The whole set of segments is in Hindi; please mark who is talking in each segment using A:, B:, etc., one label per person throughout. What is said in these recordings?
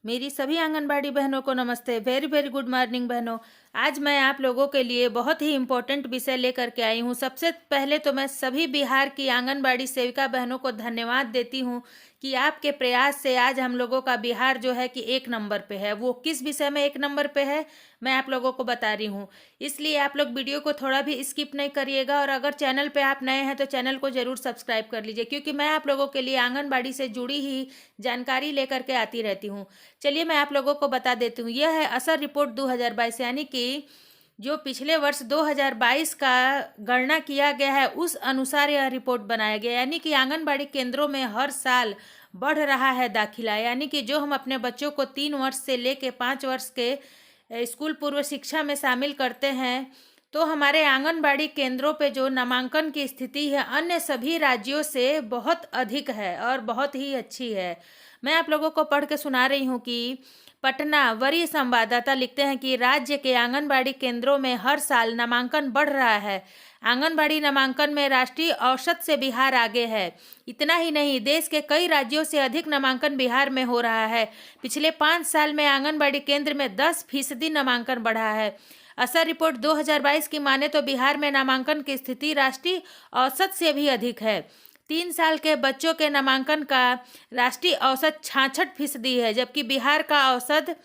A: मेरी सभी आंगनबाड़ी बहनों को नमस्ते। वेरी वेरी गुड मॉर्निंग बहनों। आज मैं आप लोगों के लिए बहुत ही इम्पोर्टेंट विषय लेकर के आई हूँ। सबसे पहले तो मैं सभी बिहार की आंगनबाड़ी सेविका बहनों को धन्यवाद देती हूँ कि आपके प्रयास से आज हम लोगों का बिहार जो है कि 1 नंबर पे है। वो किस विषय में 1 नंबर पे है मैं आप लोगों को बता रही हूँ, इसलिए आप लोग वीडियो को थोड़ा भी स्किप नहीं करिएगा। और अगर चैनल पे आप नए हैं तो चैनल को ज़रूर सब्सक्राइब कर लीजिए, क्योंकि मैं आप लोगों के लिए आंगनबाड़ी से जुड़ी ही जानकारी लेकर के आती रहती हूँ। चलिए मैं आप लोगों को बता देती हूँ। यह है असर रिपोर्ट 2022, यानी कि जो पिछले वर्ष 2022 का गणना किया गया है उस अनुसार यह रिपोर्ट बनाया गया। यानी कि आंगनबाड़ी केंद्रों में हर साल बढ़ रहा है दाखिला। यानी कि जो हम अपने बच्चों को 3 वर्ष से लेके 5 वर्ष के स्कूल पूर्व शिक्षा में शामिल करते हैं, तो हमारे आंगनबाड़ी केंद्रों पे जो नामांकन की स्थिति है अन्य सभी राज्यों से बहुत अधिक है और बहुत ही अच्छी है। मैं आप लोगों को पढ़ के सुना रही हूँ कि पटना वरीय संवाददाता लिखते हैं कि राज्य के आंगनबाड़ी केंद्रों में हर साल नामांकन बढ़ रहा है। आंगनबाड़ी नामांकन में राष्ट्रीय औसत से बिहार आगे है। इतना ही नहीं, देश के कई राज्यों से अधिक नामांकन बिहार में हो रहा है। पिछले 5 साल में आंगनबाड़ी केंद्र में 10% नामांकन बढ़ा है। असर रिपोर्ट 2022 की माने तो बिहार में नामांकन की स्थिति राष्ट्रीय औसत से भी अधिक है। 3 साल के बच्चों के नामांकन का राष्ट्रीय औसत 66% है, जबकि बिहार का औसत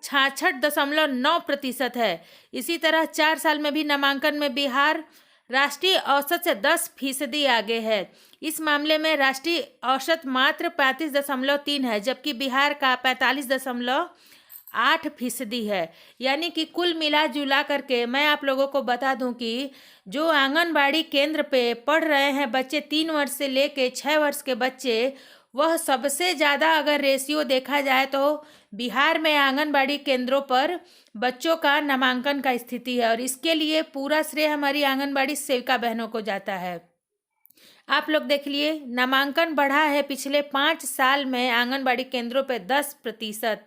A: 66.9% है। इसी तरह 4 साल में भी नामांकन में बिहार राष्ट्रीय औसत से 10% आगे है। इस मामले में राष्ट्रीय औसत मात्र 35.3 है, जबकि बिहार का 45.8% है। यानी कि कुल मिला जुला करके मैं आप लोगों को बता दूं कि जो आंगनबाड़ी केंद्र पे पढ़ रहे हैं बच्चे 3 वर्ष से लेके 6 वर्ष के बच्चे, वह सबसे ज़्यादा अगर रेशियो देखा जाए तो बिहार में आंगनबाड़ी केंद्रों पर बच्चों का नामांकन का स्थिति है। और इसके लिए पूरा श्रेय हमारी आंगनबाड़ी सेविका बहनों को जाता है। आप लोग देख लिए, नामांकन बढ़ा है पिछले 5 साल में आंगनबाड़ी केंद्रों पे 10%।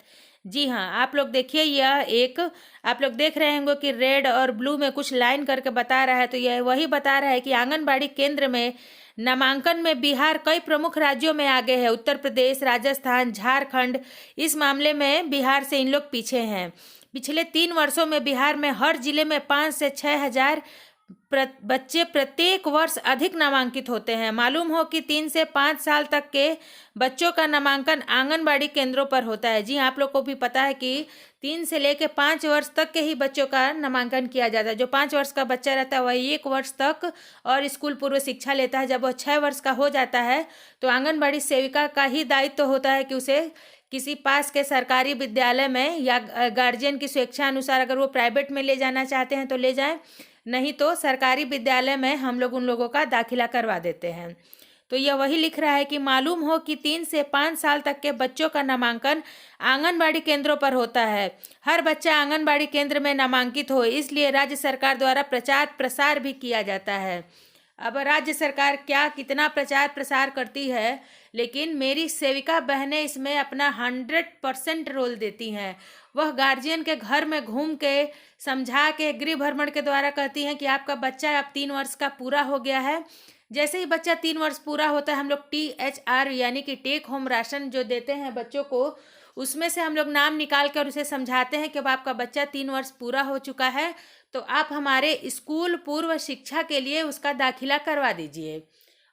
A: जी हाँ, आप लोग देखिए, यह एक आप लोग देख रहे होंगे कि रेड और ब्लू में कुछ लाइन करके बता रहा है, तो यह वही बता रहा है कि आंगनबाड़ी केंद्र में नामांकन में बिहार कई प्रमुख राज्यों में आगे है। उत्तर प्रदेश, राजस्थान, झारखंड, इस मामले में बिहार से इन लोग पीछे हैं। पिछले 3 वर्षों में बिहार में हर जिले में 5 से 6 हजार बच्चे प्रत्येक वर्ष अधिक नामांकित होते हैं। मालूम हो कि 3 से 5 साल तक के बच्चों का नामांकन आंगनबाड़ी केंद्रों पर होता है। जी आप लोग को भी पता है कि 3 से लेकर 5 वर्ष तक के ही बच्चों का नामांकन किया जाता है। जो 5 वर्ष का बच्चा रहता है वह 1 वर्ष तक और स्कूल पूर्व शिक्षा लेता है। जब वह 6 वर्ष का हो जाता है तो आंगनबाड़ी सेविका का ही दायित्व तो होता है कि उसे किसी पास के सरकारी विद्यालय में या गार्जियन की स्वेच्छा अनुसार अगर वो प्राइवेट में ले जाना चाहते हैं तो ले जाएं, नहीं तो सरकारी विद्यालय में हम लोग उन लोगों का दाखिला करवा देते हैं। तो यह वही लिख रहा है कि मालूम हो कि 3 से 5 साल तक के बच्चों का नामांकन आंगनबाड़ी केंद्रों पर होता है। हर बच्चा आंगनबाड़ी केंद्र में नामांकित हो, इसलिए राज्य सरकार द्वारा प्रचार प्रसार भी किया जाता है। अब राज्य सरकार क्या कितना प्रचार प्रसार करती है, लेकिन मेरी सेविका बहनें इसमें अपना 100% रोल देती हैं। वह गार्जियन के घर में घूम के समझा के गृह भ्रमण के द्वारा कहती हैं कि आपका बच्चा अब 3 वर्ष का पूरा हो गया है। जैसे ही बच्चा 3 वर्ष पूरा होता है हम लोग THR यानी कि टेक होम राशन जो देते हैं बच्चों को, उसमें से हम लोग नाम निकाल कर उसे समझाते हैं कि अब आपका बच्चा 3 वर्ष पूरा हो चुका है, तो आप हमारे स्कूल पूर्व शिक्षा के लिए उसका दाखिला करवा दीजिए।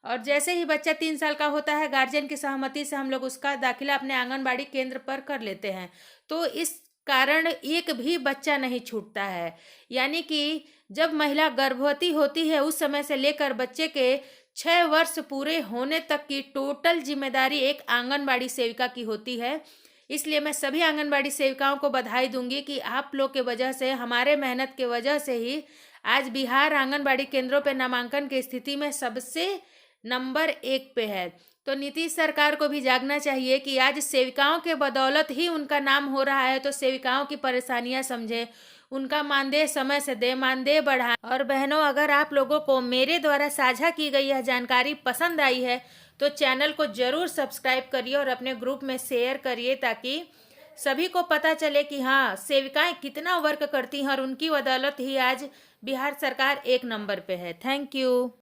A: और जैसे ही बच्चा 3 साल का होता है गार्जियन की सहमति से हम लोग उसका दाखिला अपने आंगनबाड़ी केंद्र पर कर लेते हैं। तो इस कारण एक भी बच्चा नहीं छूटता है। यानी कि जब महिला गर्भवती होती है उस समय से लेकर बच्चे के 6 वर्ष पूरे होने तक की टोटल जिम्मेदारी एक आंगनबाड़ी सेविका की होती है। इसलिए मैं सभी आंगनबाड़ी सेविकाओं को बधाई दूंगी कि आप लोग के वजह से, हमारे मेहनत के वजह से ही आज बिहार आंगनबाड़ी केंद्रों पर नामांकन की स्थिति में सबसे नंबर 1 पे है। तो नीतीश सरकार को भी जागना चाहिए कि आज सेविकाओं के बदौलत ही उनका नाम हो रहा है, तो सेविकाओं की परेशानियां समझे, उनका मानदेय समय से दे, मानदेय बढ़ाएं। और बहनों, अगर आप लोगों को मेरे द्वारा साझा की गई यह जानकारी पसंद आई है तो चैनल को जरूर सब्सक्राइब करिए और अपने ग्रुप में शेयर करिए, ताकि सभी को पता चले कि हाँ, सेविकाएं कितना वर्क करती हैं और उनकी बदौलत ही आज बिहार सरकार 1 नंबर पे है। Thank you.